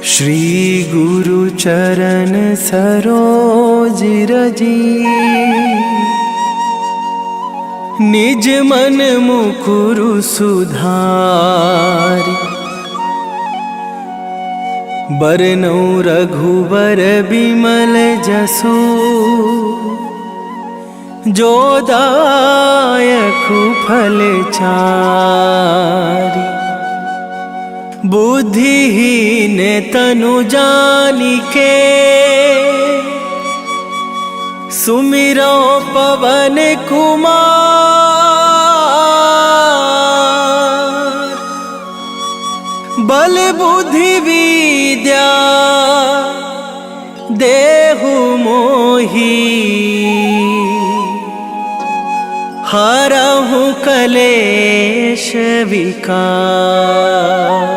श्री गुरु चरण सरोज रजी, निज मन मुकुरु सुधारि। बरनउँ रघुबर बिमल जसु, जो दायकु फल चारि। बुद्धिहीन तनु जानिके, सुमिरो पवन कुमार। बल बुद्धि विद्या देहु मोहि, हरहु कलेश विकार।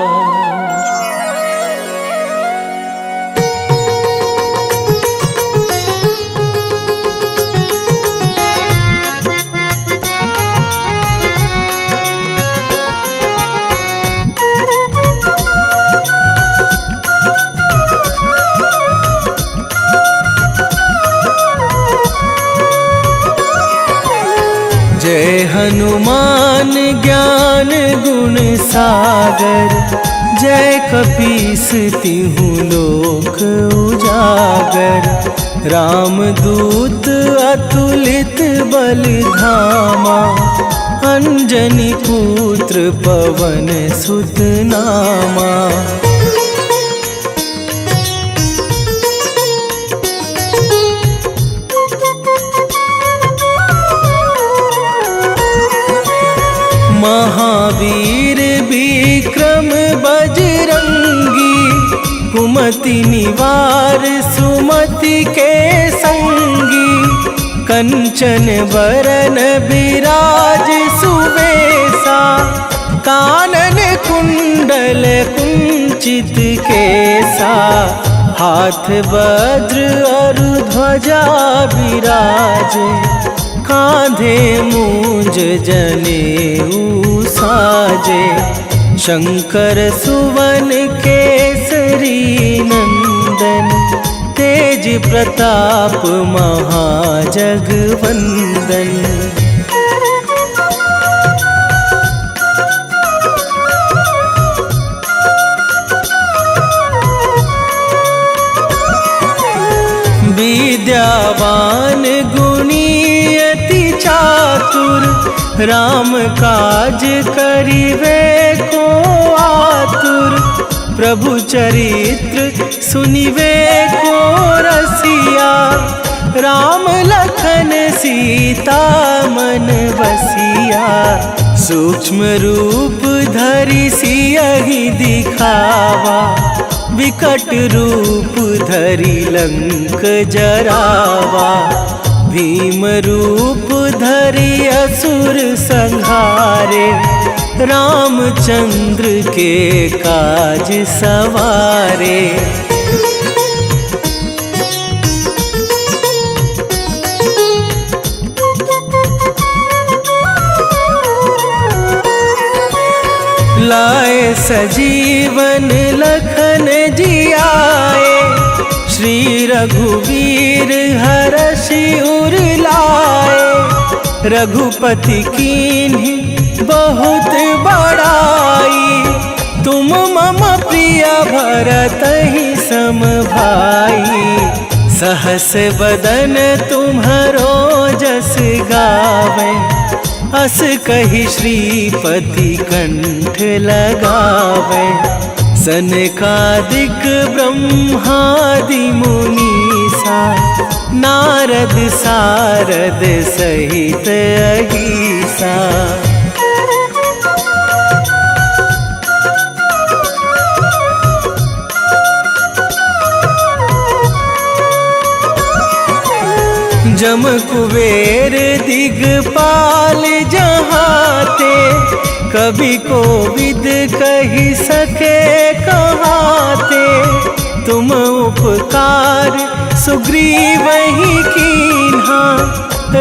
जय हनुमान ज्ञान गुण सागर, जय कपीस तिहु लोक उजागर। रामदूत अतुलित बल धामा, अंजनी पुत्र पवन सुत नामा। महावीर विक्रम बजरंगी, कुमति निवार सुमति के संगी। कंचन बरन बिराज सुबेसा, कानन कुंडल कुंचित केसा। हाथ वज्र और ध्वजा विराजे, कांधे मूंज जनेऊ साजे। शंकर सुवन केसरी नंदन, तेज प्रताप महाजगवंदन। विद्यावान गुणी अति चातुर, राम काज करिवे को आतुर। प्रभु चरित्र सुनिवे को रसिया, राम लखन सीता मन बसिया। सूक्ष्म रूप धरि सियहि दिखावा, विकट रूप धरि लंक जरावा। भीम रूप धरि असुर संहारे, रामचंद्र के काज सवारे। लाए सजीवन लखन जियाए, श्री रघुवीर हरषि उर लाए। रघुपति कीन्ही बहुत बड़ाई, तुम मम प्रिय भरतहि सम भाई। सहस बदन तुम्हरो जस गावे, अस कहि श्रीपति कंठ लगावे। सनकादिक ब्रह्मादि मुनीसा, नारद सारद सहित अहिसा। जम कुबेर दिगपाल जहाते, कभी कोविद कहि सके कहाते। तुम उपकार सुग्रीवहि कीन्हा,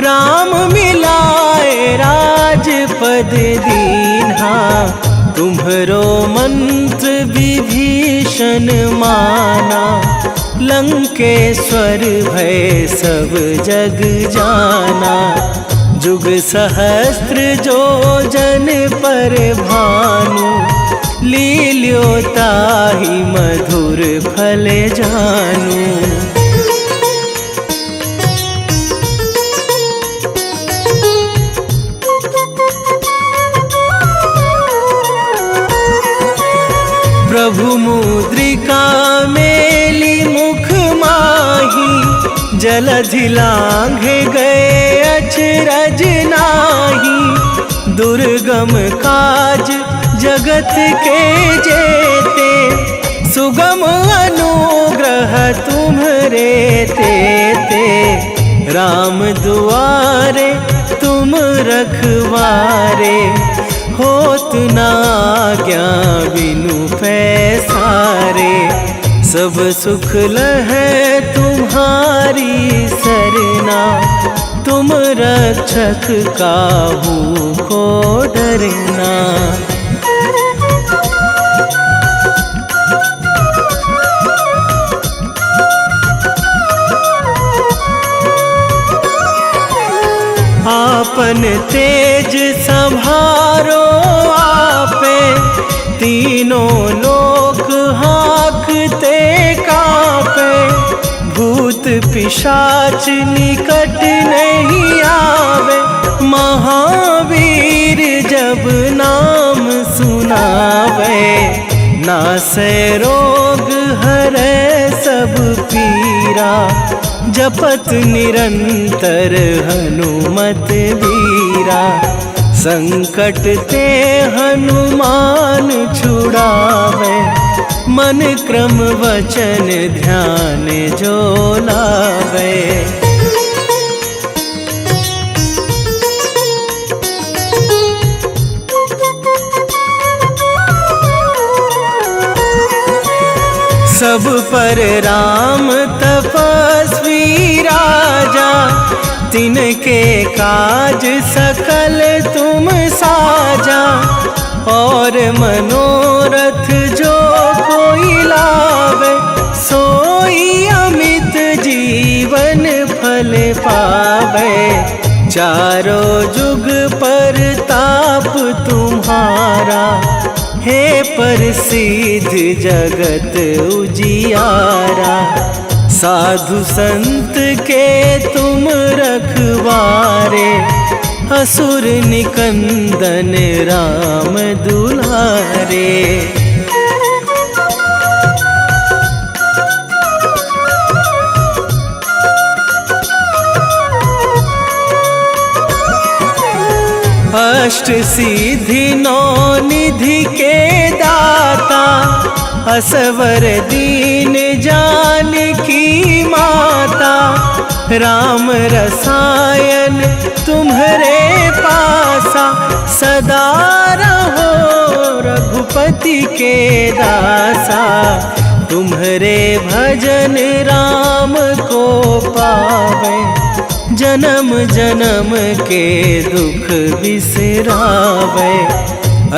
राम मिलाए राजपद दीन्हा। तुम्हरो मंत्र विभीषण माना, लंकेश्वर भय सब जग जाना। जुग सहस्त्र जो जन पर भानु, लील्यो ताहि मधुर फल जानू। प्रभु मुद्रिका मेली मुख माही, जलधि लांघे गए अचरज नाही। दुर्गम काज जगत के जेते, सुगम अनुग्रह तुम्हरे तेते। राम दुआरे तुम रखवारे, होत न आज्ञा बिनु पैसारे। सब सुख लहै तुम्हारी सरना, तुम रक्षक काहू को डरना। आपन तेज संभारो आपे, तीनों लोक हाँकते कांपे। भूत पिशाच निकट नहीं आवे, महावीर जब नाम सुनावे। नासै रोग हरै सब पीरा, जपत निरंतर हनुमत वीरा। संकट ते हनुमान छुड़ावे, मन क्रम वचन ध्यान जो लावे। सब पर राम तपस्वी राजा, तिनके काज सकल तुम साजा। और मनोरथ जो कोई लावे, सोई अमित जीवन फल पावे। चारों जुग पर ताप तुम्हारा, हे प्रसिद्ध जगत उजियारा। साधु संत के तुम रखवारे, असुर निकंदन राम दुलारे। अष्ट सिद्धि नौ निधि के दाता, असवर दीन जानकी माता। राम रसायन तुम्हरे पासा, सदा रहो रघुपति के दासा। तुम्हरे भजन राम को पावे, जन्म जन्म के दुख बिसरावे।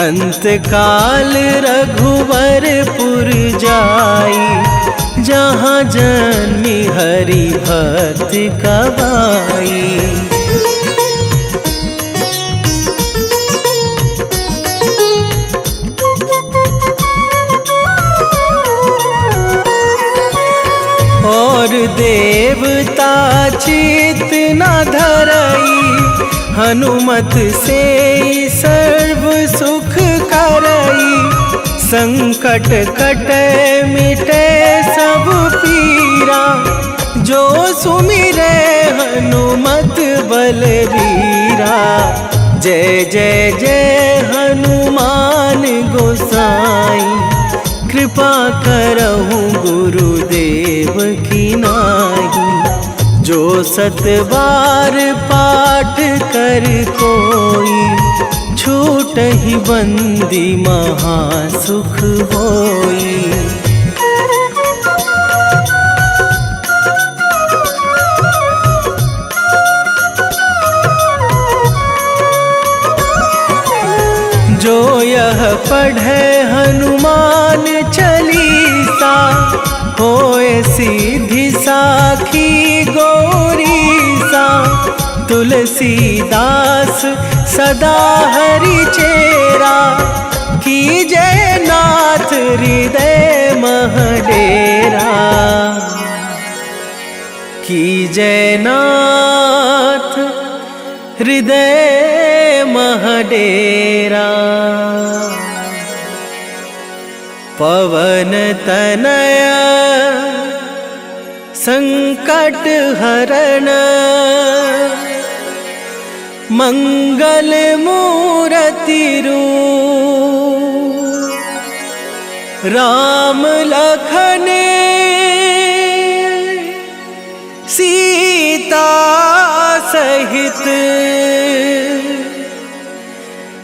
अंत काल रघुवरपुर जाई, जहाँ जन्मी हरि भक्त कहाई। और देवता चित न धरई, हनुमत से सर्व सुख करई। संकट कटे मिटे सब पीरा, जो सुमिरे हनुमत बलबीरा। जय जय जय हनुमान गोसाई, कृपा करहु गुरुदेव की नाई। जो सत बार पाठ कर कोई, छूटहि बंदी महासुख होई। जो यह पढ़ हनुमान चालीसा, होए सीधी साखी गौरीसा। तुलसीदास सदा हरि चेरा, कीजे नाथ हृदय मह डेरा। कीजे नाथ हृदय मह डेरा। पवन तनय संकट हरण, मंगल मूरति रूप। राम लखन सीता सहित,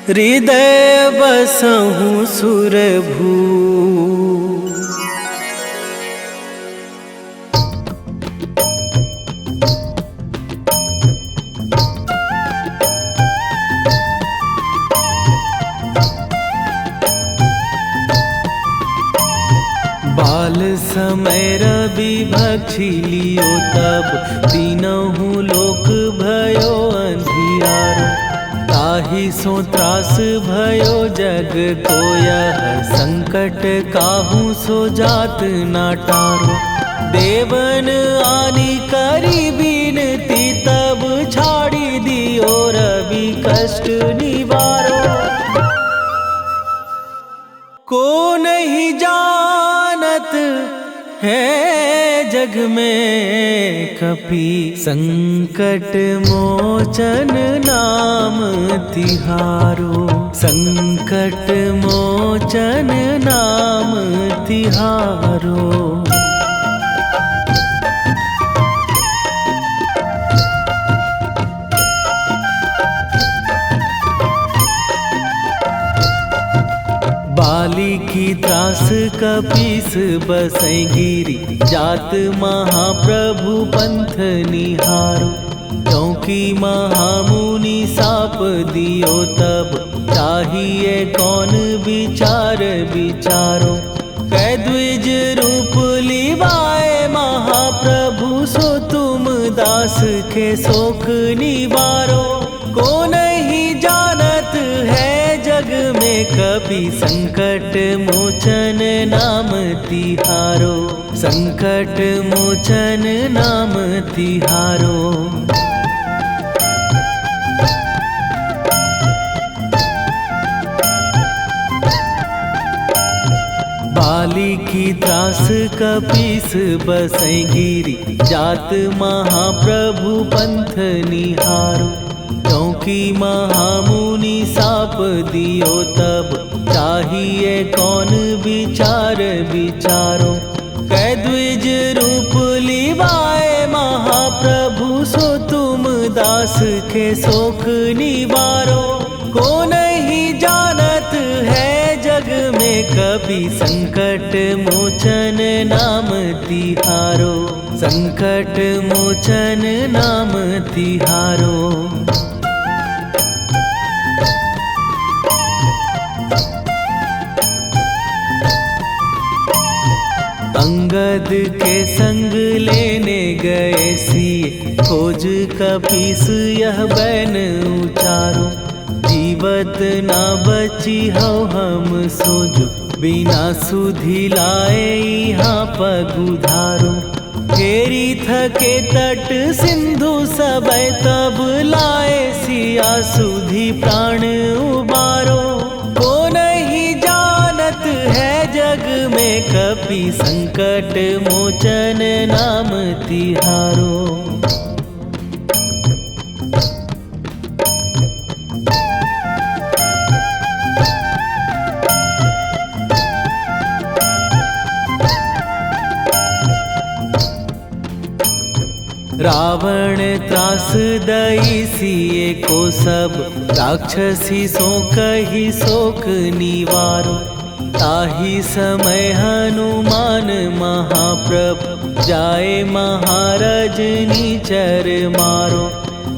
हृदय बसहु सुरभू। बाल समय रवि भक्षी लियो तब, तीनहु लोक भयो अंधियारो। ताहि सो त्रास भयो जग को यह, संकट काहू सो जात ना टारो। देवन आनी करी बिनती, तब छाड़ी दियो रवि कष्ट निवारो। को नहीं जानत है जग में कपि, संकट मोचन नाम तिहारो। संकट मोचन नाम तिहारो। बाली की त्रास कपीस बसै गिरी, जात महाप्रभु पंथ निहारो। क्योंकि महामुनि साप दियो तब, चाहिए कौन विचार विचारो। कै द्विज रूप लिवाए महाप्रभु, सो तुम दास के शोक निवारो। को नहीं जानत है जग में कपि, संकट मोचन नाम तिहारो। संकट मोचन नाम तिहारो। बाली की त्रास कपीस बसै गिरी, जात महाप्रभु पंथ निहारो। क्योंकि महामुनि साप दियो तब, चाहिए कौन विचार विचारो। कै द्विज रूप लिवाए महाप्रभु, सो तुम दास के शोक निवारो। को नहीं जानत है जग में कपि, संकट मोचन नाम तिहारो। संकट मोचन नाम तिहारो। अंगद के संग लेने गए सिए, खोज कपीस यह बैन उचारो। जीवत ना बची हो हम सोजो, बिना सुधि लाए यहाँ पगुधारो। फेरी थके तट सिंधु सबे, तब लाए सिया सुधि प्राण उबारो। को नहीं जानत है जग में कपि, संकट मोचन नाम तिहारो। रावण त्रास दई सिए को सब, राक्षसी सो कही शोक निवारो। ताहि समय हनुमान महाप्रभु, जाए महाराज निचर मारो।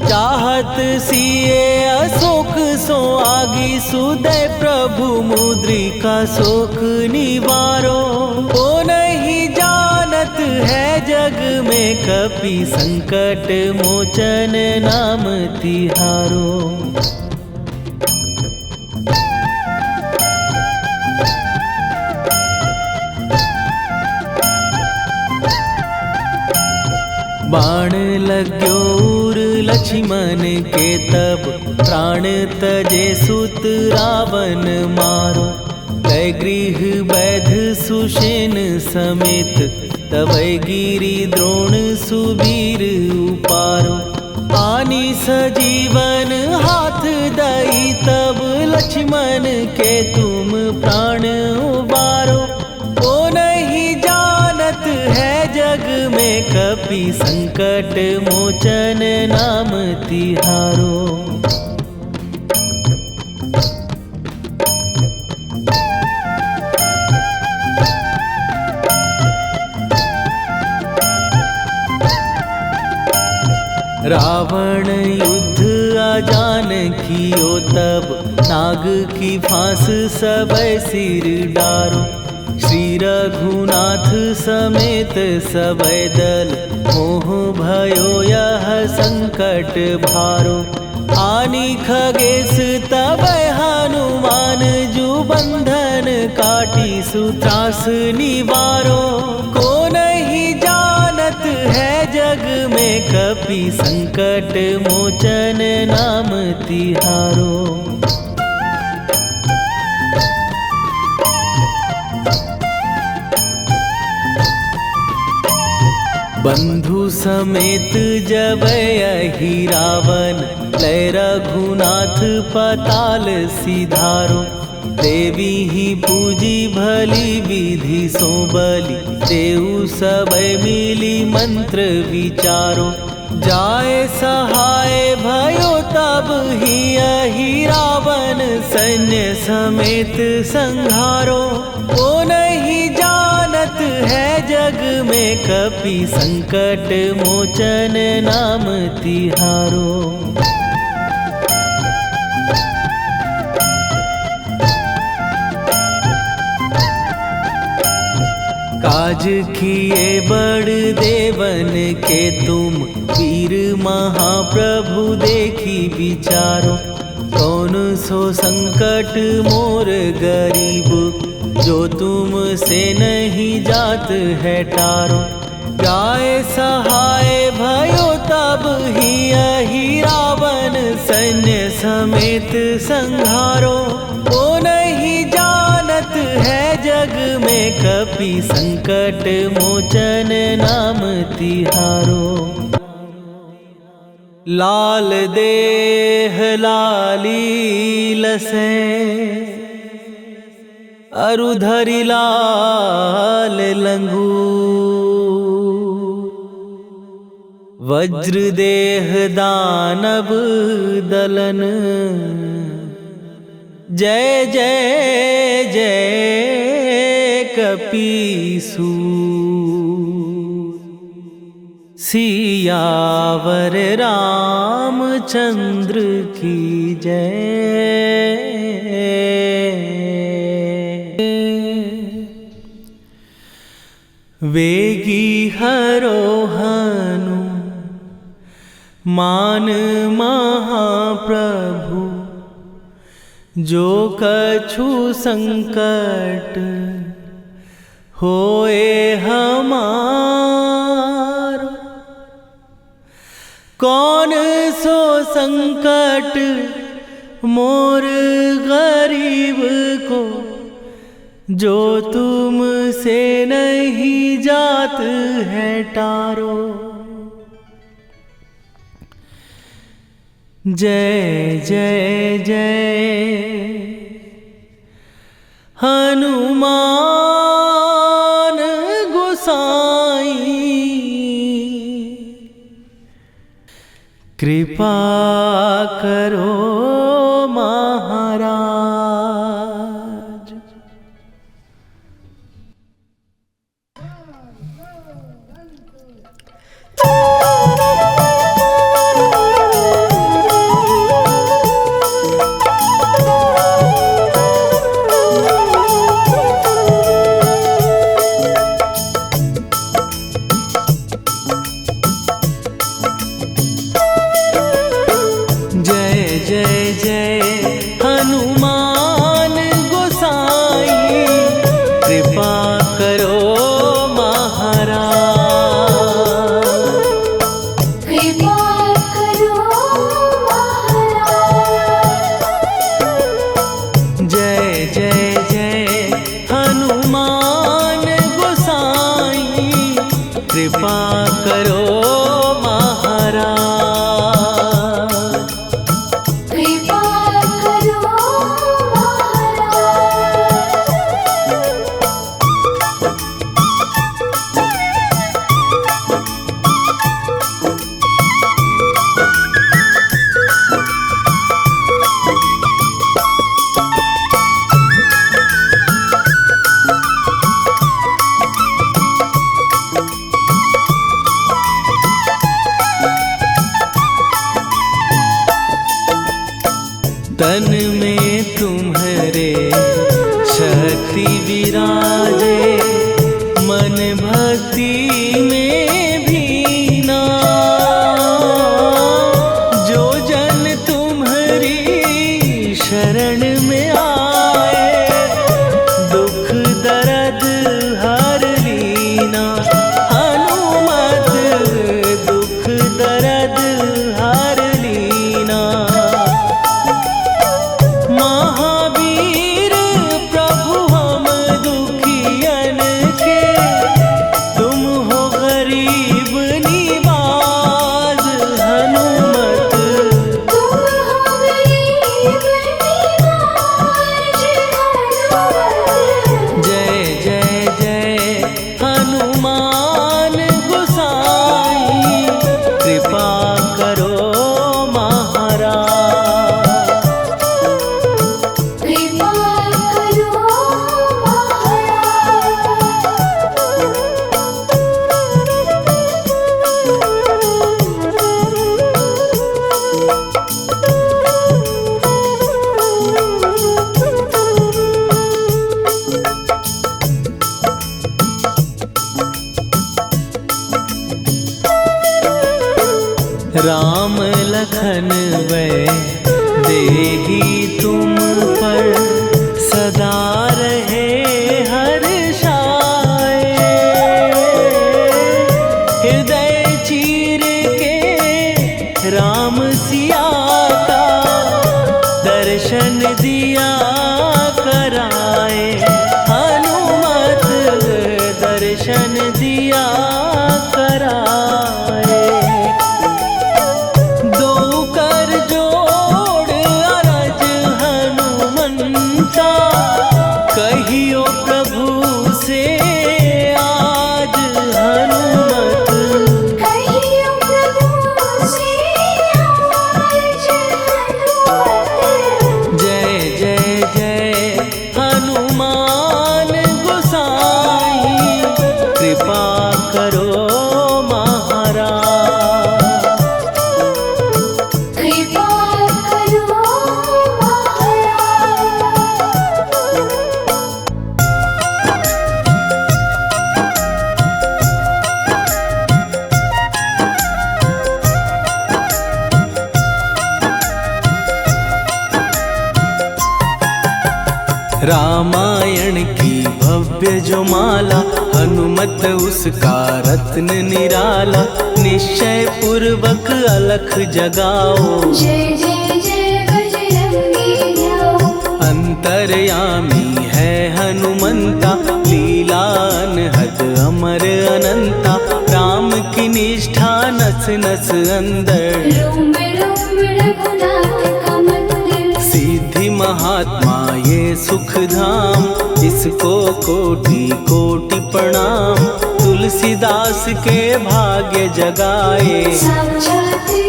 चाहत सिए अशोक सो आगी सुदय प्रभु मुद्रिका शोक निवारो। ओ नहीं जानत है जग में कपि संकट मोचन नाम तिहारो। बाण लग्यो उर लक्ष्मण के तब प्राण तजे सुत रावण मारो। कै गृह वैध सुषेण समेत तवै गिरि द्रोण सुबीर उपारो। आनी सजीवन हाथ दई तब लक्ष्मण के तुम प्राण उबारो। ओ नहीं जानत है जग में कपि संकट मोचन नाम तिहारो। रावण युद्ध आजान कियो तब नाग की फांस सबै सिर डारो। श्री रघुनाथ समेत सबै दल मोह भयो यह संकट भारो। आनी खगेश तबै हनुमान जु बंधन काटी सुत्रास निवारो। को नहीं जानत है जग में कपि संकट मोचन नाम तिहारो। बंधु समेत जबै अहि रावण लय रघुनाथ पताल सिधारो। देवी ही पूजी भली विधि सो बलि देऊ सबै मिली मंत्र विचारो। जाय सहाय भयो तब ही अहि रावण सैन्य समेत संहारो। ओ नहीं जानत है जग में कपि संकट मोचन नाम तिहारो। काज किए बड़ देवन के तुम वीर महाप्रभु देखी विचारो। कौन सो संकट मोर गरीब जो तुम से नहीं जात है टारो। जाय सहाय भयो तब ही अहि रावण सैन्य समेत संहारो। ओ नहीं जानत है जग में कपि संकट मोचन नाम तिहारो। लाल देह लाली लसे अरुधरि लाल लंगूर। वज्र देह दानव दलन जय जय जय कपीसूर। सियावर रामचंद्र की जय। वेगी हरोहनु मान महाप्रभु जो कछु संकट होए हमार। कौन सो संकट मोर गरीब को जो तुम से नहीं जात है टारो। जय जय जय हनुमान गोसाई। कृपा करो महाराज। कृपा करो महाराज। कृपा करो तन में तुम्हारे शक्ति विराजे, मन भक्ति में भीना। जो जन तुम्हारी शरण में आए, दुख दर्द हर लीना। हनुमत दुख दर्द हर लीना। महावीर प्रभु हम दुखियन के, तुम हो गरीब निवाज। हनुमत तुम हो गरीब निवाज। जय जय जय हनुमान गोसाई, कृपा करो महाराज। कृपा करो राम लखन वै देही तुम पर, सदा रहे हर्षाए। हृदय चीर के राम सिया का, दर्शन दिया कराए। हनुमत दर्शन दिया कराए। दो कर जोड़ अरज हनुमंता, कहियो प्रभु से आज। हनुमत कहियो प्रभु से आज। हनुमत जय जय जय हनुमान गोसाई, कृपा करो महाराज। कृपा करो रामायण की भव्य जो माला, हनुमत उसका रत्न निराला। निश्चय पूर्वक अलख जगाओ, जय जय जय बजरंगी जाओ। अंतर्यामी है हनुमंता, लीला अनहद अमर अनंता। राम की निष्ठा नस नस अंदर, रोम रोम रघुनाथ का मंदिर। सिद्धि महात्मा ये सुख धाम, इसको कोटि कोटि प्रणाम। तुलसीदास के भाग्य जगाए, साक्षात के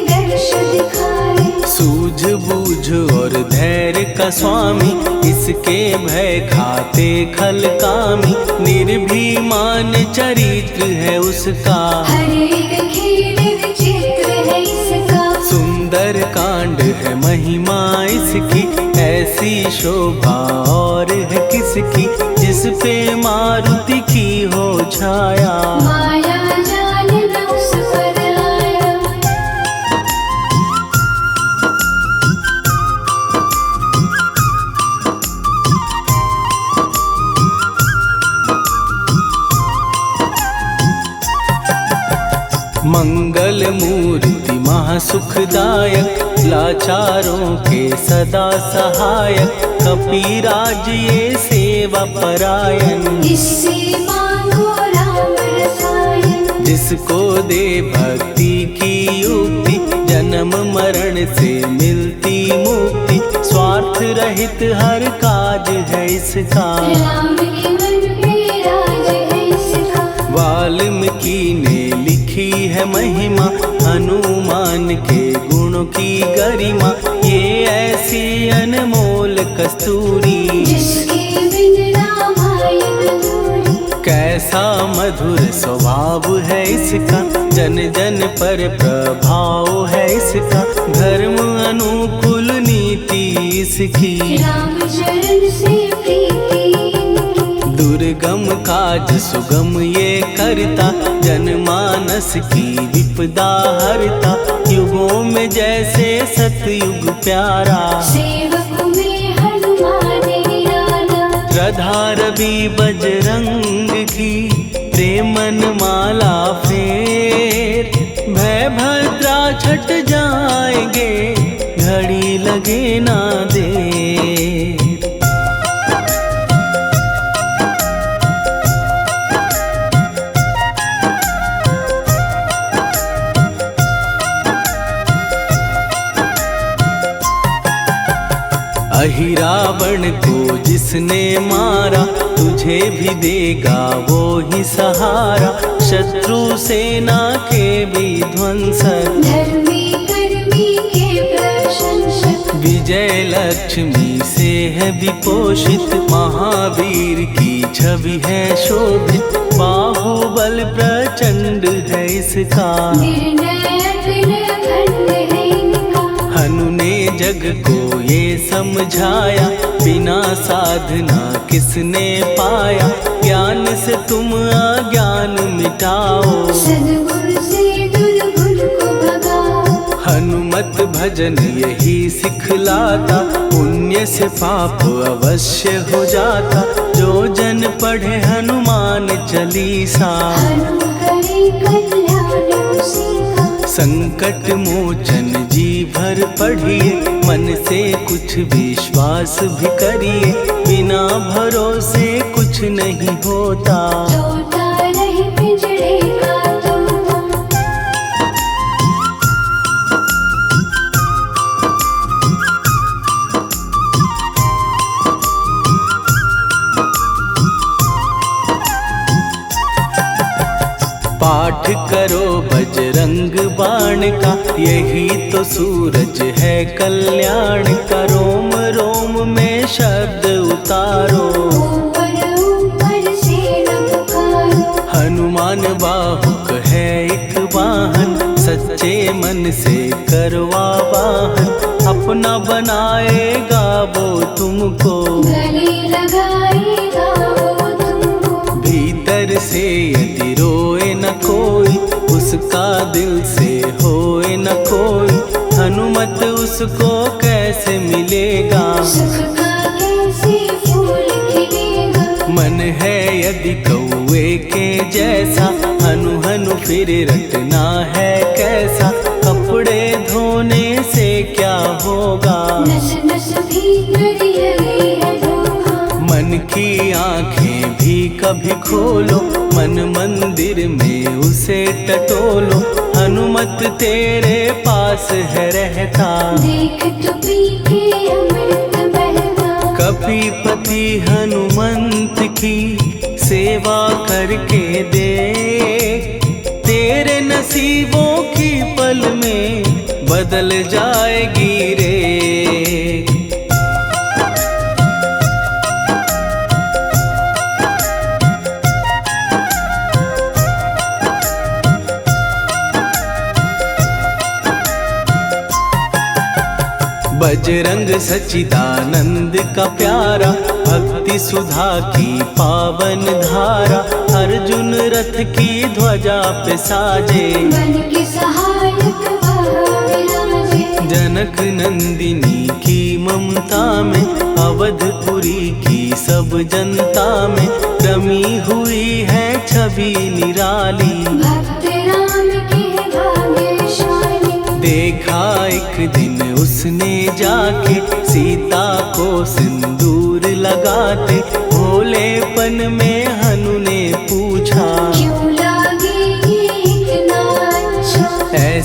दर्श दिखाए। सूझ बूझ और धैर्य का स्वामी, इसके भय खाते खल कामी। निर्भीमान चरित्र है उसका, हर एक खेल विचित्र है इसका। सुंदर कांड है महिमा इसकी, ऐसी शोभा और है किसकी। जिस पे मारुति की हो छाया, माया जाल न उस पर आया। मंगल मूर्ति महासुखदायक, लाचारों के सदा सहायक। कपीराज ये सेवा परायण, इससे मांगो राम रसायन। जिसको दे भक्ति की युक्ति, जन्म मरण से मिलती मुक्ति। स्वार्थ रहित हर काज है इसका, राम के मन पे राज है इसका। वाल्मीकि ने लिखी है महिमा, हनुमान के गुणों की गरिमा। ये ऐसी अनमोल कस्तूरी, जिसके बिन रामायण अधूरी। कैसा मधुर स्वभाव है इसका, जन जन पर प्रभाव है इसका। धर्म अनुकूल नीति इसकी, राम चरण से प्रीति इनकी। दुर्गम काज सुगम ये करता, जनमानस की विपदा हरता। युगों में जैसे सतयुग प्यारा, सेवक में हनुमान निराला। श्रद्धा रवि बजरंग की, प्रेमन माला फेर। भय भद्रा छट जाएंगे, घड़ी लगे ना देर। अहि रावण को जिसने मारा, तुझे भी देगा वो ही सहारा। शत्रु सेना के विध्वंसक, धर्मी कर्मी के प्रशंसक। विजय लक्ष्मी से है विपोषित, महावीर की छवि है शोभित। बाहुबल प्रचंड है इसका, निर्णय अखंड है इनका। हनु ने जग को ये समझाया, बिना साधना किसने पाया। ज्ञान से तुम अज्ञान मिटाओ, सद्गुण से दुर्गुण को भगाओ। हनुमत भजन यही सिखलाता, पुण्य से पाप अवश्य हो जाता। जो जन पढ़े हनुमान चालीसा, हनु करे कल्याण उसी का। संकट मोचन जी भर पढ़िए, मन से कुछ विश्वास भी करिए। बिना भरोसे कुछ नहीं होता, तोता रहे पिंजड़े का तोता। पाठ करो बजरंग बाण का, यही तो सूरज है कल्याण का। रोम रोम में शब्द उतारो, ऊपर ऊपर से न पुकारो। हनुमान बाहुक है एक वाहन, सच्चे मन से करवा वाहन। अपना बनाएगा वो तुमको, गले लगाएगा वो तुमको। भीतर से यदि रोए न कोई, उसका दिल से होए न कोई। हनुमत उसको कैसे मिलेगा, सुख का कैसे फूल खिलेगा। मन है यदि कौवे के जैसा, हनु हनु फिर रटना है कैसा। कपड़े धोने से क्या होगा, नस नस भीतर यही है धोखा। मन की आंखें भी कभी खोलो, मन मंदिर में उसे टटोलो। हनुमत तेरे पास है रहता, देख तो पी के अमृत बहता। कपीपति हनुमंत की सेवा करके देख। तेरे नसीबों की पल में बदल जाएगी रे। बजरंग सच्चिदानंद का प्यारा, भक्ति सुधा की पावन धारा। अर्जुन रथ की ध्वजा पे साजे, बन के सहायक वह विराजे। जनक नंदिनी की ममता में, अवधपुरी की सब जनता में। रमी हुई है छवि निराली, भक्त राम के भाग्यशाली। देखा एक दिन उसने जाके, सीता को सिंदूर लगाते। भोलेपन में हनु ने पूछा, क्यों लागे ये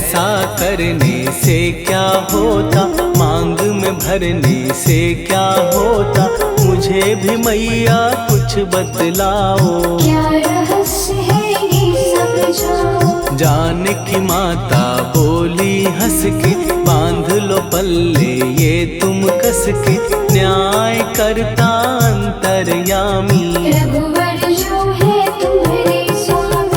ऐसा करने से क्या होता, मांग में भरने से क्या होता, मुझे भी मैया कुछ बतलाओ। क्या रहस्य है ये समझाओ। जानकी माता बोली हंस के, बांध लो पल्ले ये तुम कस के, न्याय करता अंतर्यामी। रघुवर जो है तुम्हारे स्वामी।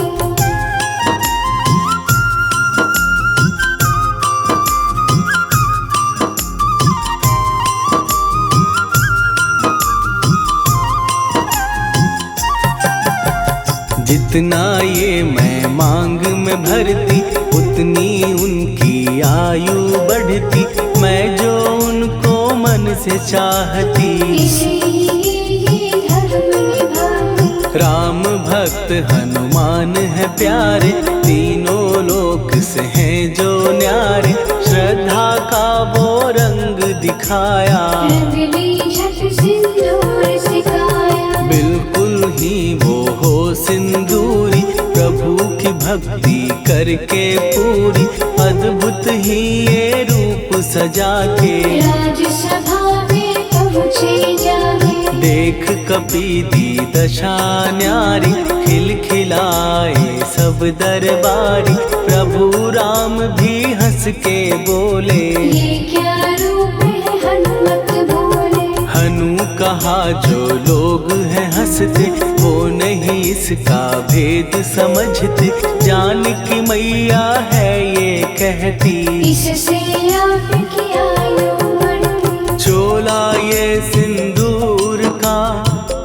जितना ये मैं मांग में भरती, उतनी उनकी आयु बढ़ती, मैं जो उनको मन से चाहती। इसीलिए धर्म निभाती। राम भक्त हनुमान है प्यारे, तीनों लोक से हैं जो न्यारे, श्रद्धा का वो रंग दिखाया। रंग ली झट सिंदूर सिखाया। बिल्कुल ही वो हो सिंदूरी, प्रभु की भक्ति करके पूरी, अद्भुत ही ये रूप सजा के। राजसभा में पहुँचे जाके। देख कपीदी दशा न्यारी, खिलखिलाए सब दरबारी, प्रभु राम भी हंस के बोले। ये क्या रूप है हनुमत बोले। हनु कहा जो लोग हैं हंसते, वो नहीं इसका भेद समझते, जानकी मैया है ये कहती। इससे आपकी आयु बढ़ती। चोला ये सिंदूर का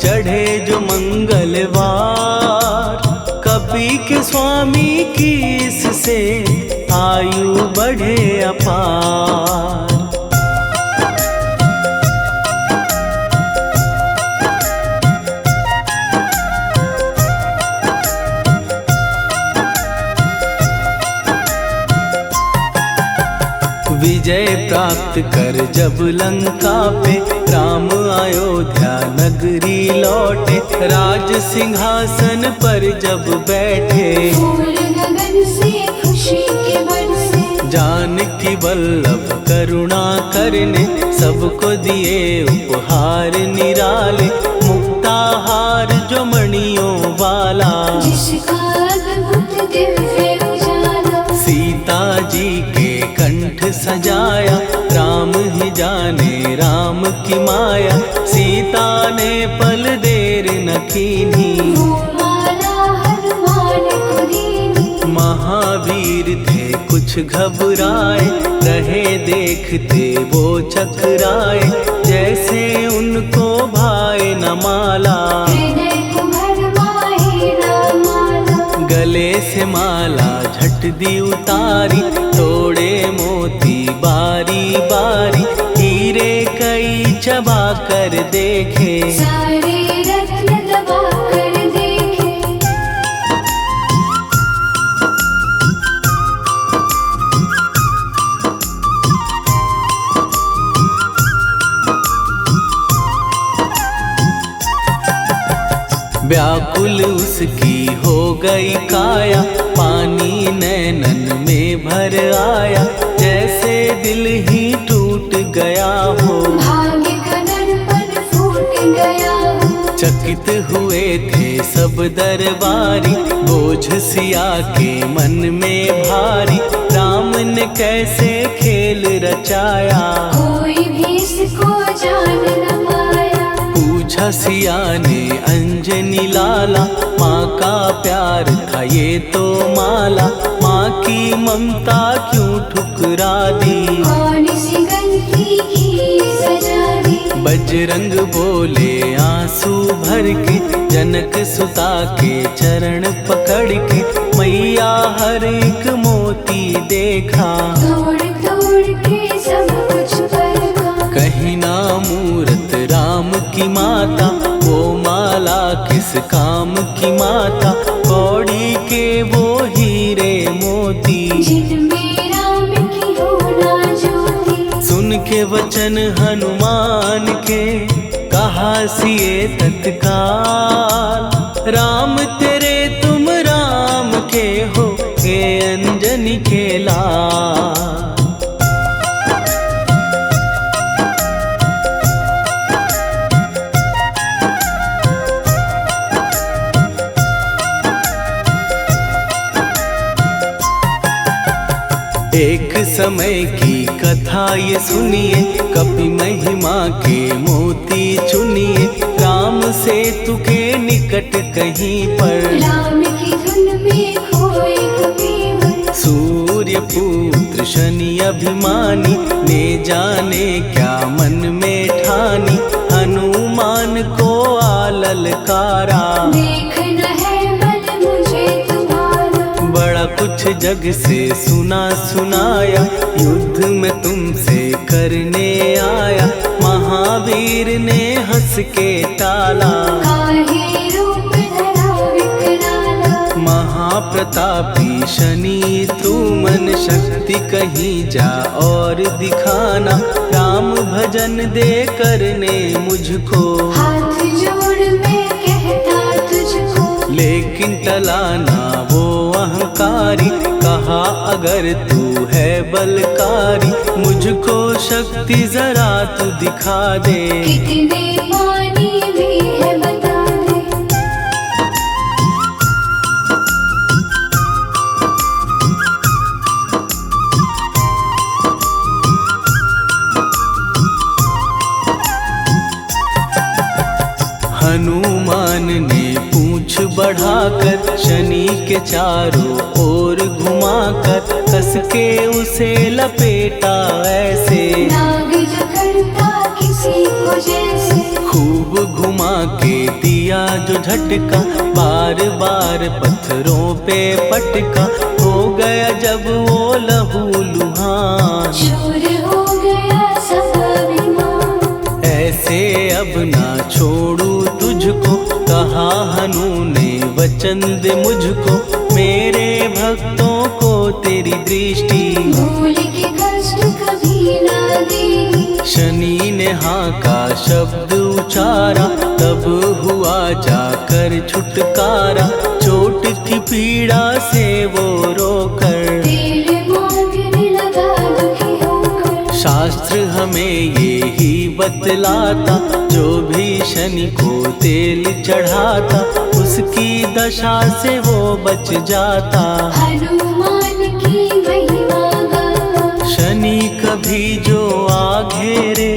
चढ़े जो मंगलवार, कपी के स्वामी की इससे आयु बढ़े अपार। विजय प्राप्त कर जब लंका पे, राम अयोध्या नगरी लौटे, राज सिंहासन पर जब बैठे। फूल गगन से खुशी के बरसे। जानकी वल्लभ करुणा करने, सबको दिए उपहार निराले, मुक्ताहार जो मणियों वाला। जिसका अद्भुत दिव्य उजाला। सीता जी के कंठ सजाया, राम ही जाने राम की माया, सीता ने पल देर न कीन्ही। वो माला हनुमान को दीनी। महावीर थे कुछ घबराए, रहे देखते वो चकराए, जैसे उनको भाए न माला। हृदय को भरमाए राम माला। गले से माला झट दी उतारी, तोड़े मोती बारी बारी, हीरे कई चबा कर देखे। सारे रत्न दबा कर देखे। व्याकुल उसकी हो गई काया, पानी नैनन में भर आया, जैसे दिल ही टूट गया हो। भाग्य का दर्पण फूट गया हो। चकित हुए थे सब दरबारी, बोझ सिया के मन में भारी, राम ने कैसे खेल रचाया। कोई भी इसको जान न पाया। पूछा सिया ने अंजनी लाला, माँ का प्यार था ये तो माला, माँ की ममता क्यों ठुकरा दी। कौन सी गलती की सजा दी। बजरंग बोले आंसू भर के, जनक सुता के चरण पकड़ के, मैया हर एक मोती देखा। तोड़ तोड़ के सब कुछ परखा। कहीं ना मूरत राम की माता, वो माला किस काम की माता, कौड़ी के वो हीरे मोती। जिनमें राम की होना ज्योति। सुन के वचन हनुमान के, कहा सिए तत्काल, राम तेरे तुम राम के हो, हे अंजनी के लाल। एक समय की कथा ये सुनिए, कपि महिमा के मोती चुनिए। राम सेतु के निकट कहीं पर राम की धुन में खोए कबीर। सूर्य पुत्र शनि अभिमानी, ने जाने क्या मन में ठानी। हनुमान को ललकारा, देखना है बल मुझे तुम्हारा। बड़ा कुछ जग से सुना सुनाया, युद्ध में तुमसे करने आया। महावीर ने हंस के टाला, काहे रूप धरा विकराला। महाप्रतापी शनि तू मन शक्ति कहीं जा और दिखाना। राम भजन दे करने मुझको, हाथ जोड़ मैं कहता तुझको। लेकिन टला ना वो अहंकारी। कहा अगर तू है बलकारी, मुझको शक्ति जरा तू दिखा दे। कितने पानी भी है बता दे। हनुमान ने पूंछ बढ़ाकर, शनि के चारों ओर घुमाकर। कस के उसे लपेटा ऐसे, नाग जो करता किसी को जैसे। खूब घुमा के दिया जो झटका, बार बार पत्थरों पे पटका। हो गया जब वो लहू लुहान, चूर हो गया सब अभिमान। ऐसे अब ना छोड़ू तुझको। कहा हनु ने वचन दे मुझको, मेरे भक्तों को तेरी दृष्टि। भूल के कष्ट कभी ना दे। शनि ने हाँ का शब्द उचारा, तब हुआ जाकर छुटकारा। चोट की पीड़ा से वो रोकर, तेल मांगने लगा दुखी होकर। शास्त्र हमें ये ही बतलाता, जो भी शनि को तेल चढ़ाता। उसकी दशा से वो बच जाता। हनुमान की महिमा गाता। शनि कभी जो आ घेरे,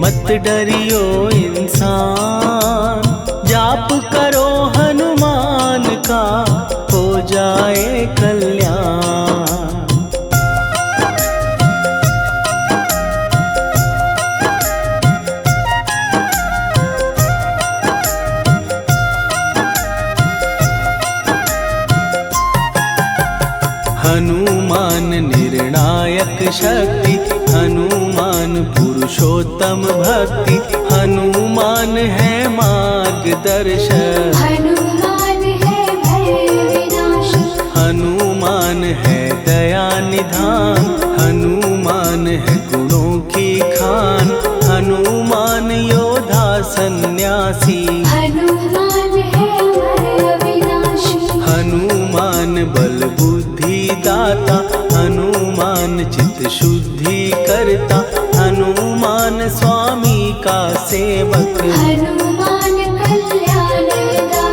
मत डरियो इंसान। जाप करो हनुमान का, हो जाए कल्याण। हनुमान निर्णायक शक्ति, हनुमान पुरुषोत्तम भक्ति। हनुमान है मार्गदर्शक, हनुमान है भय विनाशक। हनुमान है दया निधान। हनुमान है गुणों की खान, हनुमान योद्धा सन्यासी। हनुमान है भय विनाशी। हनुमान बल बुद्धि दाता, हनुमान चित्त शुद्धि करता। हनुमान स्वामी का सेवक, हनुमान कल्याणदाता।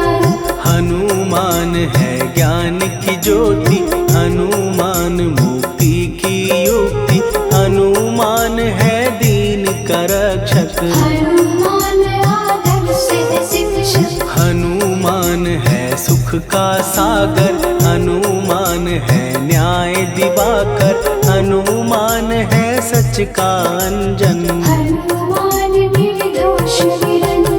हनुमान है ज्ञान की ज्योति। हनुमान मुक्ति की युक्ति, हनुमान है दीन का रक्षक। हनुमान आदर्श शिक्षक। हनुमान है सुख का सागर, हनुमान है न्याय दिवाकर। हनुमान है सच का अंजन, हनुमान निर्दोष निरंजन।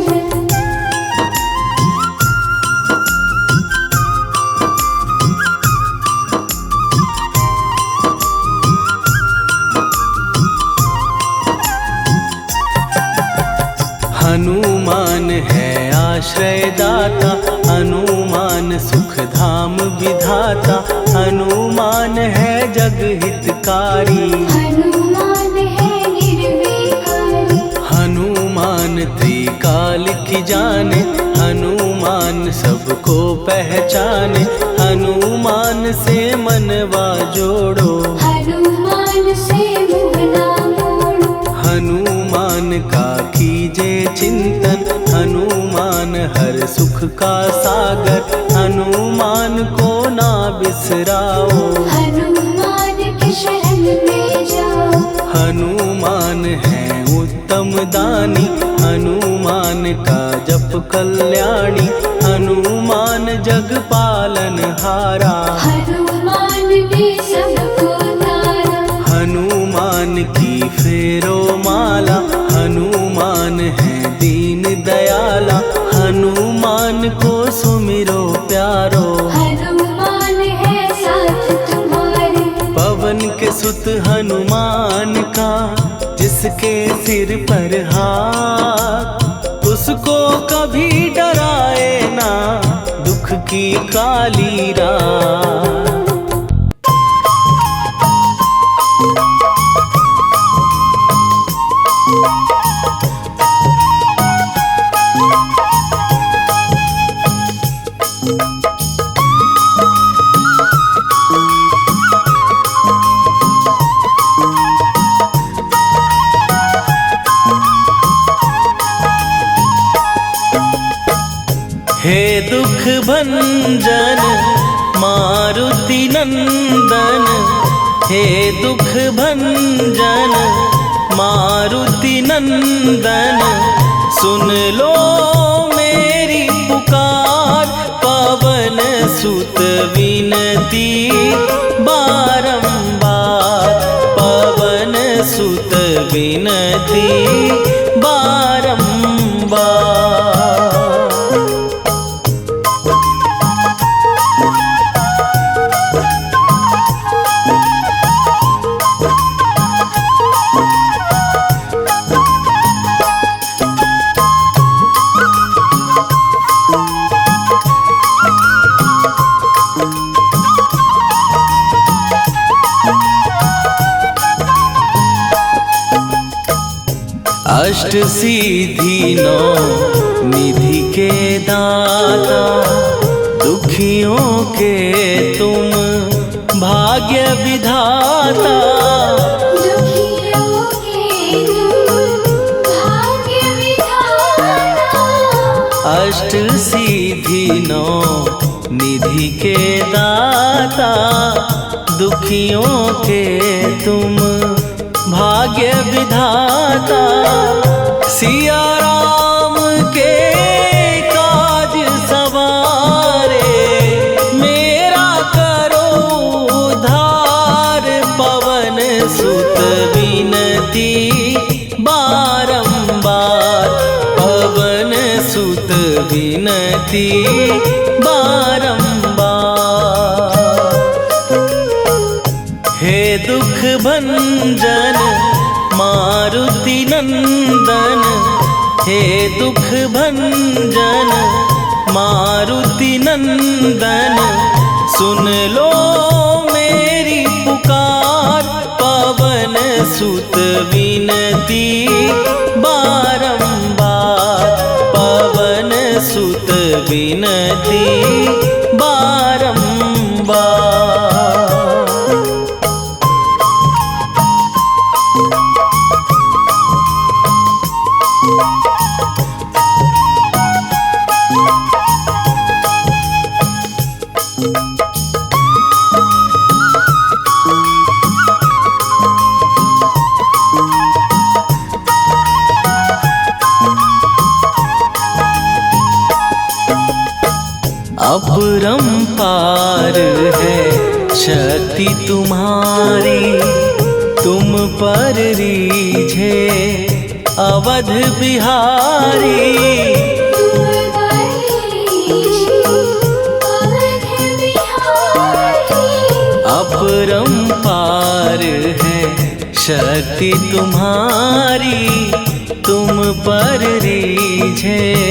हनुमान है आश्रयदाता, हनुमान सुख धाम विधाता। हनुमान है जग हितकारी, हनुमान है निर्विकारी। हनुमान त्रिकाल की जाने। हनुमान सबको पहचाने, हनुमान से मनवा जोड़ो। हनुमान से मुँह ना मोड़ो। हनुमान का कीजे चिंतन, हनुमान हर सुख का सागर। हनुमान को ना बिसराओ, हनुमान की शरण हनुमान है उत्तम दानी, हनुमान का जप कल्याणी, हनुमान जग पालन हारा। हनुमान ने सबको तारा, हनुमान की फेरो माला, हनुमान है दीन दयाला, हनुमान को सुमिरो प्यारो। हनुमान है साथ तुम्हारे, पवन के सुत हनुमान का, जिसके सिर पर हाथ, उसको कभी डराए ना दुख की काली रात। हे दुख भंजन मारुति नंदन, हे दुख भंजन मारुति नंदन, सुन लो मेरी पुकार, पवन सुत विनती बारंबार, पवन सुत विनती बारंबार। अष्ट सिद्धि नौ निधि के दाता, दुखियों के तुम भाग्य विधाता। दुखियों के तुम भाग्य विधाता, अष्ट सिद्धि नौ निधि के दाता, दुखियों के तुम भाग्य विधाता। सिया राम के काज सवारे, मेरा करो उद्धार, पवन सुत विनती बारंबार, पवन सुत विनती बारंबार। हे दुख भंजन मारुति नंदन, हे दुख भंजन मारुति नंदन, सुन लो मेरी पुकार, पवन सुत विनती बारंबार, पवन सुत विनती बारंबार। अपरंपार है शक्ति तुम्हारी, तुम पर रीझे अवध बिहारी। तुम बरीश अवध बिहारी, अपरंपार है शक्ति तुम्हारी, तुम पर रीझे